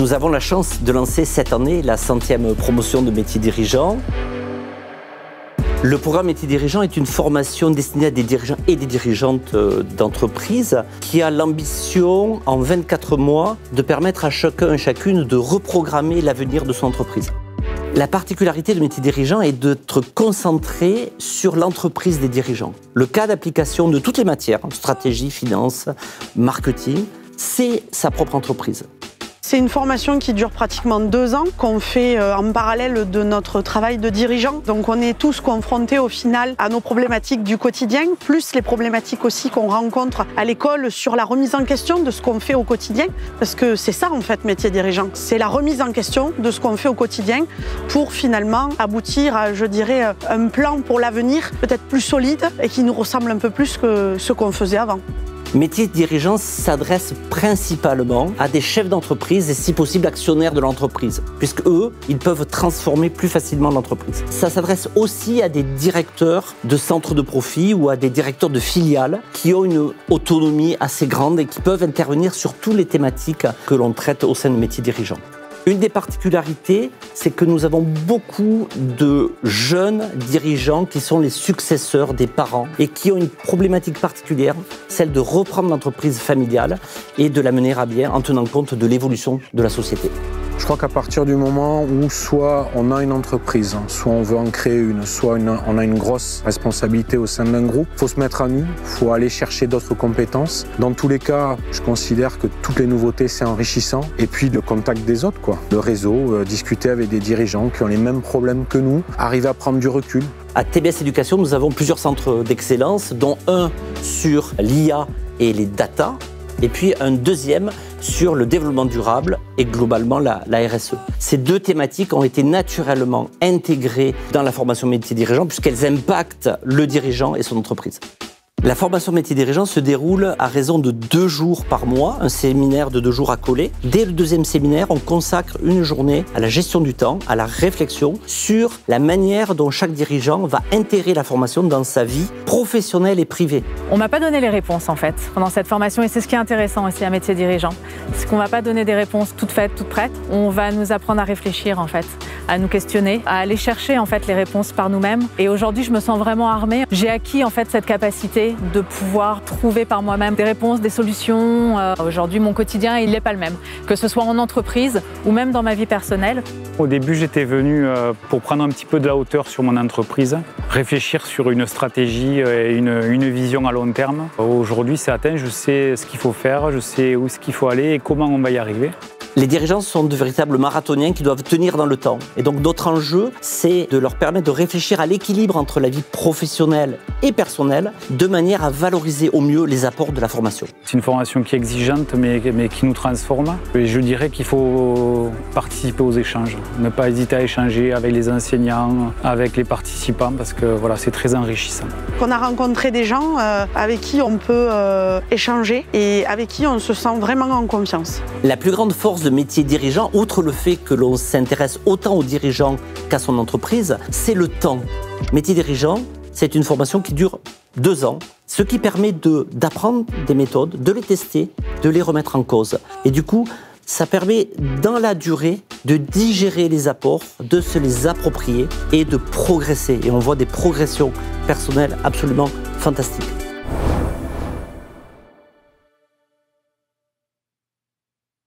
Nous avons la chance de lancer cette année la 100e promotion de métier dirigeant. Le programme métier dirigeant est une formation destinée à des dirigeants et des dirigeantes d'entreprise qui a l'ambition, en 24 mois, de permettre à chacun et chacune de reprogrammer l'avenir de son entreprise. La particularité de métier dirigeant est d'être concentré sur l'entreprise des dirigeants. Le cas d'application de toutes les matières, stratégie, finance, marketing, c'est sa propre entreprise. C'est une formation qui dure pratiquement 2 ans, qu'on fait en parallèle de notre travail de dirigeant. Donc on est tous confrontés au final à nos problématiques du quotidien, plus les problématiques aussi qu'on rencontre à l'école sur la remise en question de ce qu'on fait au quotidien. Parce que c'est ça en fait, métier dirigeant. C'est la remise en question de ce qu'on fait au quotidien pour finalement aboutir à, je dirais, un plan pour l'avenir peut-être plus solide et qui nous ressemble un peu plus que ce qu'on faisait avant. Métier dirigeant s'adresse principalement à des chefs d'entreprise et si possible actionnaires de l'entreprise, puisque eux, ils peuvent transformer plus facilement l'entreprise. Ça s'adresse aussi à des directeurs de centres de profit ou à des directeurs de filiales qui ont une autonomie assez grande et qui peuvent intervenir sur toutes les thématiques que l'on traite au sein de métier dirigeant. Une des particularités, c'est que nous avons beaucoup de jeunes dirigeants qui sont les successeurs des parents et qui ont une problématique particulière, celle de reprendre l'entreprise familiale et de la mener à bien en tenant compte de l'évolution de la société. Je crois qu'à partir du moment où soit on a une entreprise, soit on veut en créer une, soit on a une grosse responsabilité au sein d'un groupe, il faut se mettre à nu, il faut aller chercher d'autres compétences. Dans tous les cas, je considère que toutes les nouveautés, c'est enrichissant. Et puis le contact des autres, quoi. Le réseau, discuter avec des dirigeants qui ont les mêmes problèmes que nous, arriver à prendre du recul. À TBS Éducation, nous avons plusieurs centres d'excellence, dont un sur l'IA et les data, et puis un deuxième sur le développement durable et globalement la RSE. Ces deux thématiques ont été naturellement intégrées dans la formation métier dirigeant puisqu'elles impactent le dirigeant et son entreprise. La formation métier dirigeant se déroule à raison de 2 jours par mois, un séminaire de 2 jours à coller. Dès le deuxième séminaire, on consacre une journée à la gestion du temps, à la réflexion sur la manière dont chaque dirigeant va intégrer la formation dans sa vie professionnelle et privée. On m'a pas donné les réponses en fait pendant cette formation et c'est ce qui est intéressant aussi à métier dirigeant. C'est qu'on va pas donner des réponses toutes faites, toutes prêtes. On va nous apprendre à réfléchir en fait, à nous questionner, à aller chercher en fait les réponses par nous-mêmes. Et aujourd'hui, je me sens vraiment armée. J'ai acquis en fait cette capacité de pouvoir trouver par moi-même des réponses, des solutions. Aujourd'hui, mon quotidien, il n'est pas le même, que ce soit en entreprise ou même dans ma vie personnelle. Au début, j'étais venu pour prendre un petit peu de la hauteur sur mon entreprise, réfléchir sur une stratégie et une vision à long terme. Aujourd'hui, c'est atteint, je sais ce qu'il faut faire, je sais où est-ce qu'il faut aller et comment on va y arriver. Les dirigeants sont de véritables marathoniens qui doivent tenir dans le temps. Et donc notre enjeu, c'est de leur permettre de réfléchir à l'équilibre entre la vie professionnelle et personnelle, de manière à valoriser au mieux les apports de la formation. C'est une formation qui est exigeante, mais qui nous transforme. Et je dirais qu'il faut participer aux échanges, ne pas hésiter à échanger avec les enseignants, avec les participants, parce que voilà, c'est très enrichissant. On a rencontré des gens avec qui on peut échanger et avec qui on se sent vraiment en confiance. La plus grande force de métier dirigeant, outre le fait que l'on s'intéresse autant aux dirigeants qu'à son entreprise, c'est le temps. Métier dirigeant, c'est une formation qui dure 2 ans, ce qui permet d'apprendre des méthodes, de les tester, de les remettre en cause. Et du coup, ça permet dans la durée de digérer les apports, de se les approprier et de progresser. Et on voit des progressions personnelles absolument fantastiques.